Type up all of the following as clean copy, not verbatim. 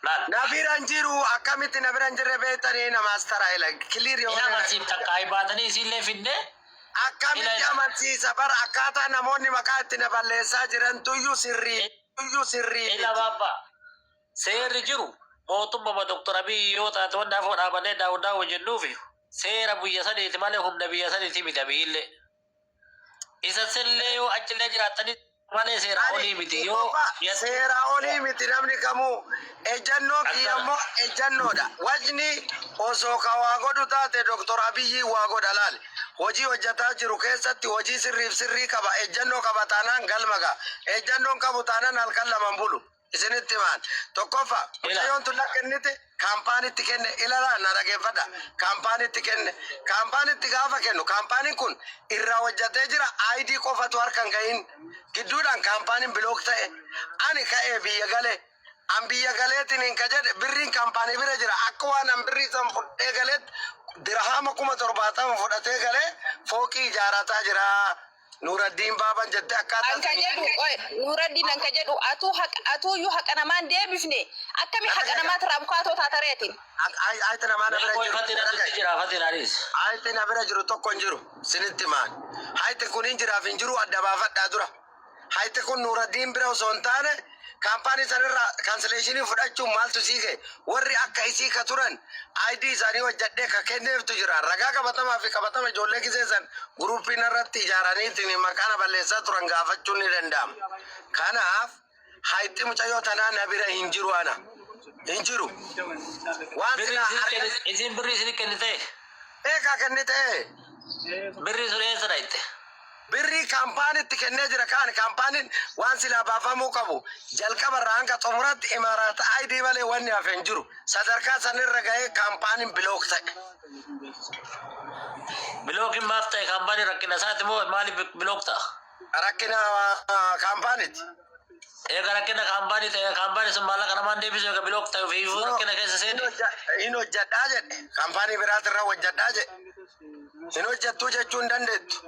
Nabiran jiru akkamitti nabiran jirre beektanii namaastara ila kiliir yoo amansiif takka ay baatanii isinlee finne akkamitti amansiisa bar akkaataa namoonni maqaa itti na balleessaa jiran tuyyuu sirrii ila baabba seerri jiru mootummaa Dr. Abiy yoo taate wanda afoo dhaabannee daawudhaa hojjennuufi seera biyya saniiti malee humna biyya saniiti miti Abiyyiillee isa sillee yoo achillee jiraatanii malee seera olii miti yoo seera olii miti namni kamuu ejjannoo kiyyammoo ejjannoodha wajni osoo ka waa godhu taate Dr. Abiy waa godha laal hojii hojjetaa jiru keessatti hojii sirrii qaba ejjannoo qaba taanaan galmaga ejjannoon qabu taanaan halkan laman bulu isinitti maan tokkoffa yoon tulla kennite kaampaaniitti kenne ilala na dhageeffadha kaampaaniitti kenne kaampaaniitti gaafa kennu kaampaaniin kun irraa hojjetee jira ID qofatu harkan gahin gidduudhaan kaampaaniin bilook ta'e ani ka'ee biyya galee an biyya galeetiin hin kajedhe birriin kaampaanii bira jira akka waan an birrii san fudhee galeetti dirhama 70 fudhatee galee fooqii ijaarataa jira. Nuraddiin baaban jette akkaataa anka jedhu Nuraddiin anka jedhu atu yu haqa namaan deebifne akkami haqa namaat raabkaatoo taatareetiin ayte namaa na bira jiru ayte na bira jiru tokko hin jiru sinitti maan ayte kun hin jiraaf hin jiru adda baafadhaa dura ayte kun Nuraddiin bira osoo hin taane kaampaanii sanirraa kaansileeshinii fudhachuun maaltu siike warri akka isii ka turan ID isaanii hojjadhee ka kenneeftu jira ragaa qabatamaa fi qabatama ijoollee giseessan guruupiin irratti ijaaraniitiin maqaana balleessaa turan gaafachuun ni danda'ama. Kanaaf hayti mucayyoo tanaa na bira hin jiru ana hin jiru waan silaa isin birrii isin kennite eegaa kennite birrii sun eessa dhayte birrii kaampaaniitti kennee jira kaan kaampaaniin waan silaa baafamuu qabu jalqaba irraa hanga xumuratti imaaraata ID malee wanni hafe hin jiru sadarkaa sanirra ga'ee kaampaaniin bilook ta'e. Bilookiin maaf ta'e kaampaanii rakkina isaati moo maaliif bilook ta'a? Rakkina kaampaaniiti. Eega rakkina kaampaanii ta'e kaampaanii sun maallaqa namaan deebisu eega bilook ta'e ofiifuu rakkina keessa seeni. Hin hojjedhaa jedhe kaampaanii biraatirraa hojjedhaa jedhe hin hojjettuu jechuu hin dandeettu.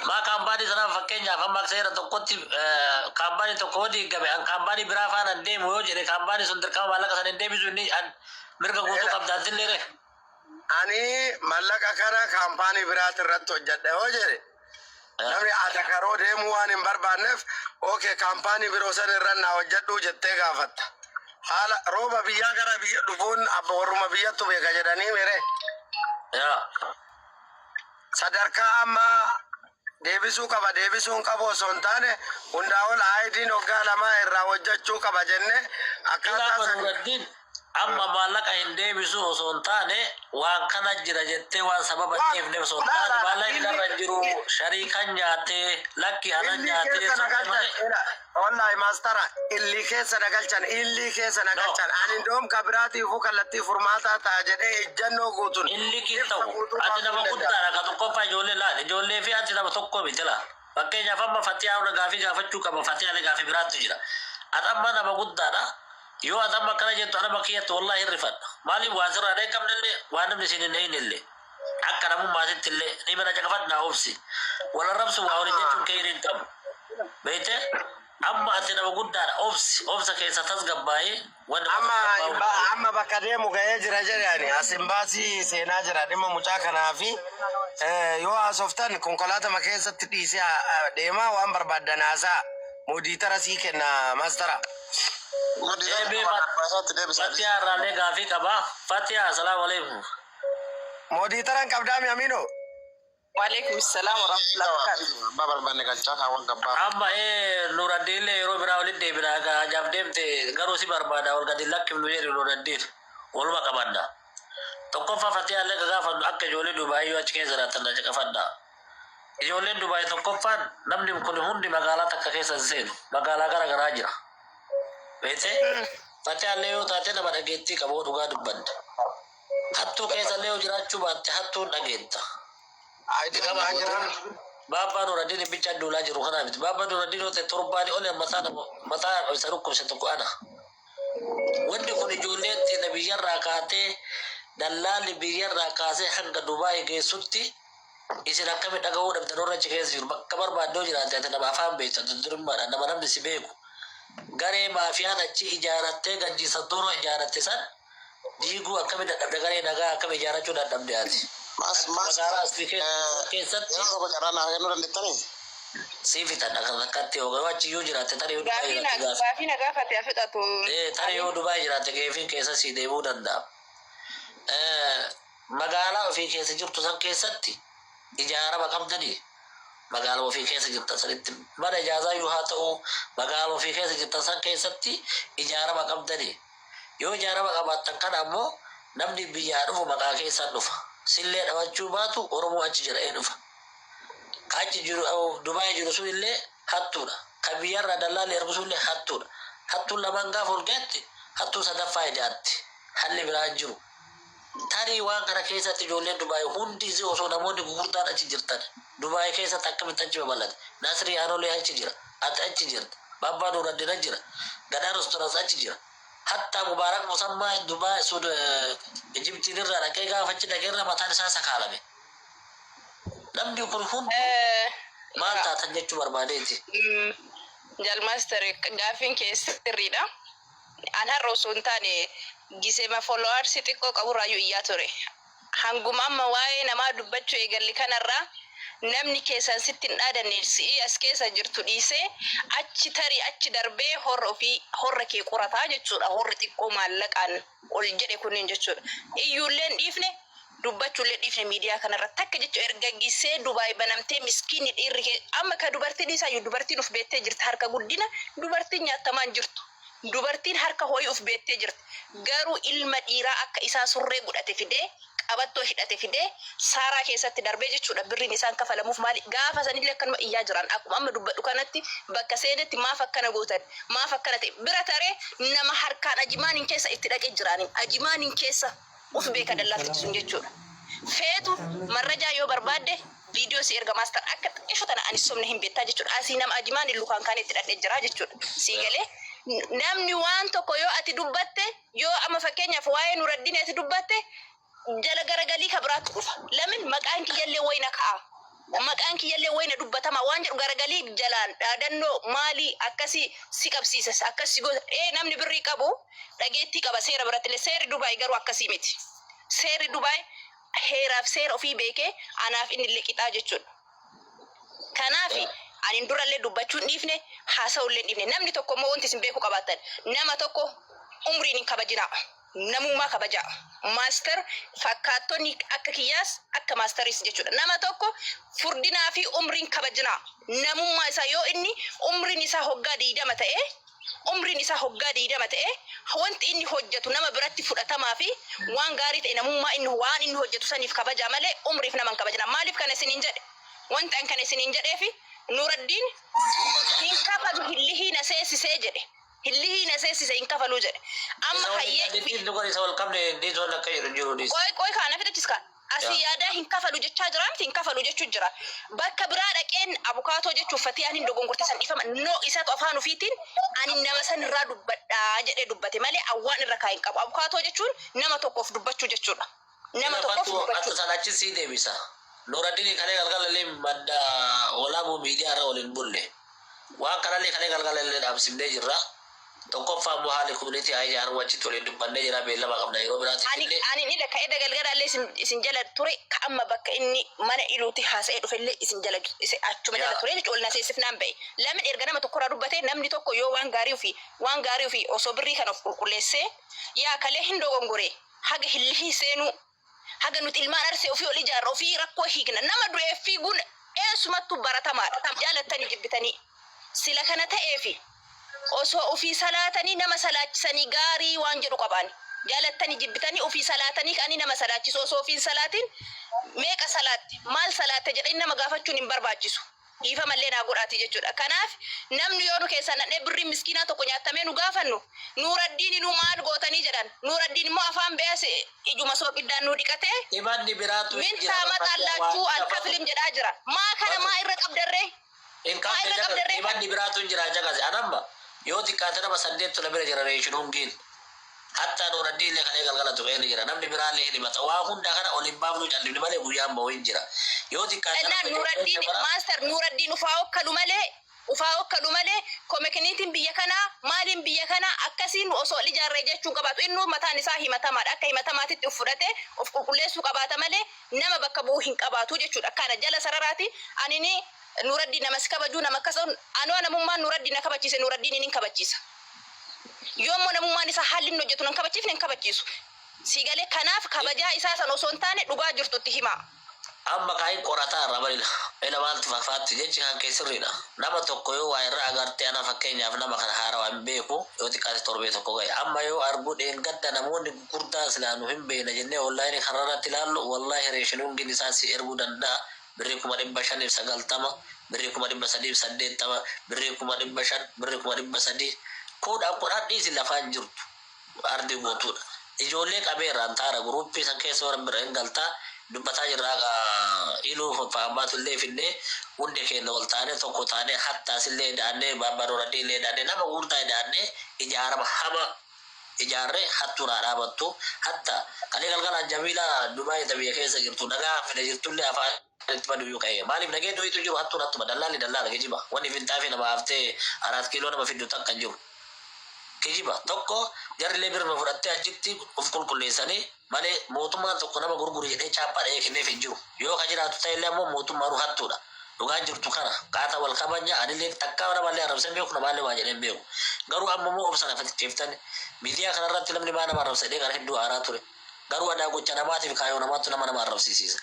Ma kaampaanii sanaaf fakkeenyaaf amma seera tokkotti kaampaanii tokko diigame an kaampaanii biraa faana hin deemu yoo jedhe kaampaanii sun dirqama maallaqa sana hin deebisu inni mirga guutuu qabdaatillee ani maallaqa kana kaampaanii biraatirratti hojjedha yoo jedhe namni atakaroo deemuu waan hin barbaanneef okay kaampaanii biroo san irra naa hojjedhuu jettee gaafatta haala rooba biyyaa gara biyya dhufuun abba warruma biyyattu beeka jedhanii mere sadarkaa amma deebisuu qaba deebisuun qabu osoo hin taane hundaa ol ID hoggaa lamaa irraa hojjechuu qaba jenne akkaataa amma maallaqa hin deebisu osoo hin taane waan kana jira jettee waan sababa dheefne osoo hin taane maallaqa irra jiru shariikan nyaatee lakki anan nyaatee wallahi maastara illi keessa nagalchan ani doom kabiraatiifuu kallattii furmaataa ta'a jedhee ejjannoo guutuun illi kii ta'u ati nama guddaadha ka tokkoffaa ijoollee laal ijoollee fi ati nama tokko miti laa fakkeenyaaf amma fatiyaa una gaafii gaafachuu qaba fatiyaalee gaafii biraatti jira ati amma nama guddaadha yoo ati amma akkana jettu anama kiyyattu wallahi hirrifadha maaliif waan sirraa dheekamnellee waan namni isin hin eeynellee akka namummaatitti illee ni mana caqafadhaa obsi wal arrabsu waa waliin jechuun kee hin qabu beekte amma ati nama guddaadha obsa keessa tasgabbaa'ee amma bakka deemu ga'ee jira jedhani asimbaasii seenaa jira dhimma mucaa kanaa fi yoo haasoftan konkolaatama keessatti dhiisee deemaa waan barbaaddan haasaa moodiitara sii kenna maastara. Fatiyaa irraallee gaafii qabaa. Fatiyaa assalaamu alaikum. Moodiitaran qabdaami Amino. Waalaikum salam warahmatullahi wabarakatuh. Babar banne galchaa kaawwan gabbaa. Amma Nuraddiin yeroo biraa walitti deebinaa gajaaf deemte garuu si barbaada wal gadi lakkifnu jedhu Nuraddiin waluma qabadda. Tokkoffaa Fatiyaallee gaafannu akka ijoollee Dubaayii achi keessa jiraatan caqafadha. Ijoolleen Dubaayii tokkoffaan namni kun hundi magaalaa takka keessa seenu magaalaa gara garaa jira. Beete Fatiyaallee yoo taate nama dhageettii qabu dhugaa dubbadda. Hattuu keessallee yoo jiraachuu baatte hattuun dhageetta. Baba Nuraddiin bicha dula jiru kana miti Baba Nuraddiin yoo ta'e torbaan ole mataa isa dhukkubse tokko ana wanti kun ijoolleetti na biyyarraa kaatee dallaalli biyyarraa kaasee hanga Dubaay geessutti isin akkami dhaga'uu dhabdan warra achi keessa jiru bakka barbaaddoo jiraate ati nama afaan beektu durummaadhaan nama namni si beeku garee maafiyaan achi ijaarattee gajjisa duroo ijaaratte san diiguu akkami dadhabde garee nagaa akkami ijaarachuu dadhabde ati. Magaalaa asii keessatti. Yeroo tokko carraa naa kennuu dandeettanii? Siifitadha kan akkatti yoo achi yoo jiraatte tarii yoo Gaafii nagaa fatee fixatu. tarii yoo Dubaay jiraatte geefin keessa sii deemuu danda'a. Magaalaa ofii keessa jirtu san keessatti ijaarama qabdanii magaalaa ofii keessa jirtan sanitti mana ijaazaa yoo haa ta'u magaalaa ofii keessa jirtan san keessatti ijaarama qabdanii yoo ijaarama qabaattan kana ammoo namni biyyaa dhufu maqaa keessaan dhufa sillee dhabachuu baatu Oromoo achi jira dhufa. Achi jiru Dubaay jiru sun illee hattuudha. Kan biyyarraa dallaallee ergu sun illee hattuudha. Hattuun lamaan gaafa olgeetti hattuu sadaffaa ijaatti halli biraan jiru. Tarii waan kana keessatti ijoolleen Dubaay hundi osoo namoonni gurguddaan achi jirtan Dubaay keessatti akkamitti achi babal'ate. Nasrii Harolee achi jira. Ati achi jirta. Babbaa Nuuraddin jira. Gadaa Restooraans achi jira. Hatta Mubaarak Musammaa Dubaay sun Ijiptiin irraa dhaqee gaafa achi dhaqeerra mataan isaa sakaalame. Namni kun hundi maal taatan jechuu barbaadeeti. Jalmaastari gaafiin keessa sirriidha. An har'a osoo hin taane gisema followers xiqqoo qaburraayyuu iyyaa ture. Hanguma amma waa'ee namaa dubbachuu eegalli kanarraa namni keessan sitti hin dhaadanne si'ii as keessa jirtu dhiisee achi tarii achi darbee horra kee qorataa jechuudha. Horri xiqqoo maallaqaan ol jedhe kunniin jechuudha. Iyyuulleen dhiifne dubbachuullee dhiifne miidiyaa kanarratti akka jechuun erga gisee Dubaay banamtee miskiinni dhiirri kee amma ka dubartiin isaayyuu dubartiin uf beettee jirti harka guddina dubartiin nyaattamaan jirtu. Dubartiin harka ho'i uf beettee jirti. Garuu ilma dhiiraa akka isaa surree godhate fidee qabattoo hidhate fidee saaraa keessatti darbee jechuudha birriin isaan kafalamuuf maali gaafa sanillee akkanuma iyyaa jiran akkuma amma dubbadhu kanatti bakka seenetti maaf akkana gootan maaf akkana ta'e bira taree nama harkaan ajimaaniin keessa itti dhaqee jiraniin ajimaaniin keessa uf beeka dallaalti sun jechuudha. Feetu marrajaa yoo barbaadde viidiyoo si erga maastar akka xiqqeessu tana ani somne hin beektaa jechuudha. Asii nama ajimaan lukaan kaan itti dhaqee jira jechuudha. Sii galee namni waan tokko yoo ati dubbatte yoo amma fakkeenyaaf waa'ee Nuuraddin ati dubbatte jala garagalii ka biraatu dhufa. Lamin maqaan kiyyallee wayna ka'a. Maqaan kiyyallee wayna dubbatama waan jedhu garagalii jalaan dhaadannoo maalii akkasii si qabsiisas akkasii goota. Namni birrii qabu dhageettii qaba seera biratti seerri Dubaay garuu akkasii miti. Seerri Dubaay heeraaf seera ofii beekee anaaf inni illee qixaa jechuudha. Kanaafi ani durallee dubbachuun dhiifne haasa'ullee dhiifne namni tokko immoo wanti isin beeku qabaatan nama tokko umriin hin kabajinaa. Namummaa kabajaa. Maaster fakkaattonni akka kiyyaas akka maasteris jechuudha. Nama tokko furdinaa fi umriin kabajinaa. Namummaa isaa yoo inni umriin isaa hoggaa 20 ta'e umriin isaa hoggaa 20 ta'e wanti inni hojjetu nama biratti fudhatamaa fi waan gaarii ta'e namummaa waan inni hojjetu saniif kabajaa malee umriif nama hin kabajinaa. Maaliif kana isiniin jedhe? Wanti an kana isiniin jedhee fi Nuuraddin hin kafalu hillihii na seesisee jedhe. Hillihii na seesisee hin kafaluu jedhe. Amma Qoy kana fidachiskaan. Asii yaadaa hin kafalu jechaa jira miti hin kafalu jechuu jira. Bakka biraa dhaqeen abukaatoo jechuuf fatii ani dogongorte san dhiifama. No isaatu afaan ofiitiin ani nama san irraa dubbadhaa jedhee dubbate malee awwaan irra kaa'in qabu. Abukaatoo jechuun nama tokkoof dubbachuu jechuudha. Nama tokkoof dubbachuu. Akka sanaachi sii deebisa. Nuuraddin kalee galgalallee madda olaanoo miidiyaa irra waliin bulle. Waan kanallee kalee galgalallee dhaabsifnee jirra. Tokkoffaa immoo haali koominiitii haa ijaaru achitti waliin dubbannee jira beellama qabna yeroo biraatti. Ani ni lakka edda galgalallee isin jala ture ka amma bakka inni mana iluuti haasa'ee dhufellee isin jala achuma jala ture jechuudha olna seessifnaan ba'e. Lamin erga nama tokkorraa dubbate namni tokko yoo waan gaarii fi osoo birrii kan of qulqulleessee yaa kalee hin dogongore haga hillihii seenuu haga nuti ilmaan arsee ofii ol ijaarra ofii rakkoo hiikna nama du'ee fiiguun eessumattuu baratamaadha. Jaalattanii jibbitanii sila kana ta'eefi. Osoo ofii salaatanii nama salaachisanii gaarii waan jedhu qaban jaalattanii jibbitanii ofii salaatanii kan nama salaachisu osoo ofii salaatiin meeqa salaatti maal salaatte jedhanii nama gaafachuun hin barbaachisu dhiifa mallee naa godhaati jechuudha. Kanaaf namni yoo nu keessaa nadhee birrii miskiinaa tokko nyaatamee nu gaafannu Nuuraddin nu maal gootanii jedhan Nuuraddin immoo afaan bees ijuma sooqiddaan nu dhiqatee imanni biraatu min taama xallaachuu alkafilim jedhaa jira. Maa kana maa irra qabdarree? Imanni biraatu jira jagaase anamba. Yoo xiqqaate nama 8 la bira generation hundiin hatta Nuuraddin illee kalee galgalatu qe'ee jira namni biraallee himata waa hunda kana ol hin baafnu callisni malee guyyaan ba'u hin jira yoo xiqqaate Nuuraddin maaster Nuuraddin ufaa okkalu malee ufaa okkalu malee komekiniitiin biyya kanaa maaliin biyya kanaa akkasiin osoo ijaarree jechuun qabaatu innuu mataan isaa himatamaadha akka himatamaatitti of fudhatee of qulqulleessuu qabaata malee nama bakka bu'uu hin qabaatu jechuudha akkana jala sararaati anini Nuraddiin namas kabajuu nama akkasumas anoo namummaan Nuraddiin na kabachiise Nuraddiin inni kabachiisa yoommoo namummaan isaa haalli inni hojjetu nan kabachiifne hin kabachiisu siigalee kanaaf kabajaa isaa san osoo hin taane dhugaa jirtutti himaa. Amma kaayin qorataa irra balila ila maaltu fakkaatti jechi kan keessirriidha nama tokko yoo waa irraa agartee ana fakkeenyaaf nama kana haarawaa hin beeku yoo xiqqaate torbee tokko gahe amma yoo arguu dheengadda namoonni gurguddaa silaanu hin beekna jennee onlaayinii kanarratti ilaallu wallaahi reeshinuun isaa si erguu danda'a birrii 590 birrii 380 birrii 500 birrii 300 kudhaan dhiisi lafaan jirtu ardi gootuudha ijoollee qabeerraan taara guruppii san keessa warra bira hin galtaa dubbataa jirraa iluu faammaatullee finne hunde keenya ol taane tokko taane hattaasillee daannee baabbaroradhiillee daannee nama gurtaa daannee ijaarama hama ijaarree hattuunaa dhaabattu hatta kalee galgalaan jamiila Dubaay biyya keessa jirtu nagaa fide jirtullee afaan itti baduyyuu ka'ee maaliif nagee doyitu jiru hattuun hattuma dallaala gejiba wanni fintaafi nama haftee 4 kiiloo nama fiddu takka jiru gejiba tokko jarrilee birma fudhattee achitti of qulqulleessanii malee mootummaan tokko nama gurguru jedhee chaaphaadhee kenneef hin jiru yoo ka jiraatu ta'ellee ammoo mootummaan hattuudha dhugaa jirtu kana kaata wal kabanya anillee takkaa namallee arrabsan beeku namaallee waa jedheen beeku garuu ammoo obsana faticheeftan miidiyaa kanarratti namni maa nama arrabsadhee gara hedduu aaraa ture garuu adaa gocha namaatiif kaayoo namaattu nama arrabsiisiisa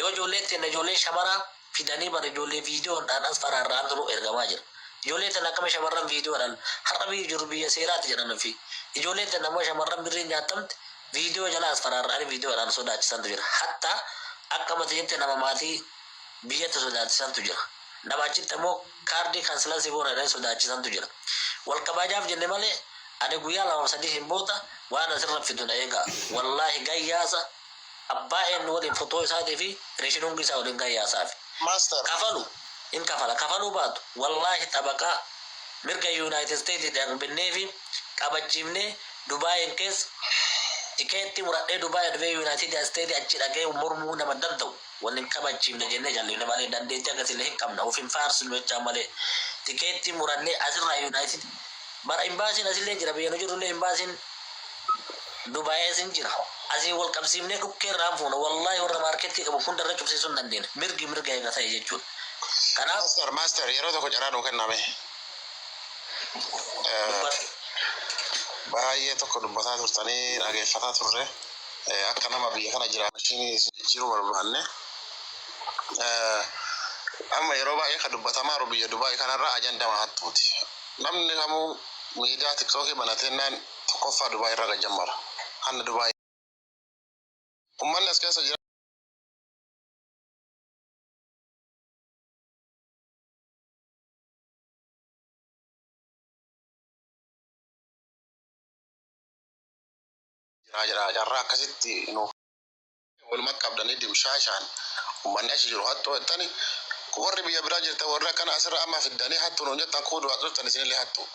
yoo ijoolleetti ijoollee shamaraa fidanii bara ijoollee viidiyoodhaan as faraarraan turu ergamaa jira ijoollee tan akkama shamarran viidiyoodhaan har'a biyya jiru biyya seeraatti jedhan fi ijoollee tan ammoo shamarran birrii nyaatamte viidiyoo jala as faraarraan viidiyoodhaan sodaachisantu jira hatta akka mateetti nama maatii biyyatti sodaachisantu jira nama achitti ammoo kaardii kansilansii boonadhaan sodaachisantu jira wal kabajaaf jenne malee ani guyyaa 2-3 hin boota waan asirra fidu na eegaa wallaahi gayyaasa abbaa eenyu waliin fotoo isaatii fi reeshinuun isaa waliin gayyaasaaf kafalu in kafaluu baatu wallaahi xabaqaa mirga United States darbinee fi qabachiifnee Dubaayin keessa tikeetti muradhee Dubaay dhufee United States achi dhagee mormuu nama danda'u waliin kabachiifne jennee jallisne malee dandeettii akkasiillee hin qabna ofiin faarsinu jechaa malee tikeetti murannee asirraa United bara imbaasiin asillee jira biyya jirullee imbaasiin Dubaayis jira asii wal qabsiifnee dhukkee irraan fuuna wallaahi warra maarkeettii qabu hundarra cubsiisuu hin dandeenya mirga eega ta'e jechuudha. Kanaaf Master yeroo tokko carraa nuu kenname baay'ee tokko dubbataa turtanii dhageeffataa turre akka nama biyya kana jiraachisanii jijjiiruu barbaanne amma yeroo baay'ee kan dubbatamaa jiru biyya Dubaay kanarra ajandama hattuuti namni kamuu miidiyaa tiktookii banatennaan tokkoffaa Dubaay irra gajjammara hanna Dubaay ummanni as keessa jira jarraa akkasitti nu walumaa qabdanii dimshaashaan ummanni achi jiru hattuu jettani warri biyya biraa jirtan warri akkana asirra amma fiddanii hattuu nuun jettan kuuduu hattuu jettan isinillee hattuu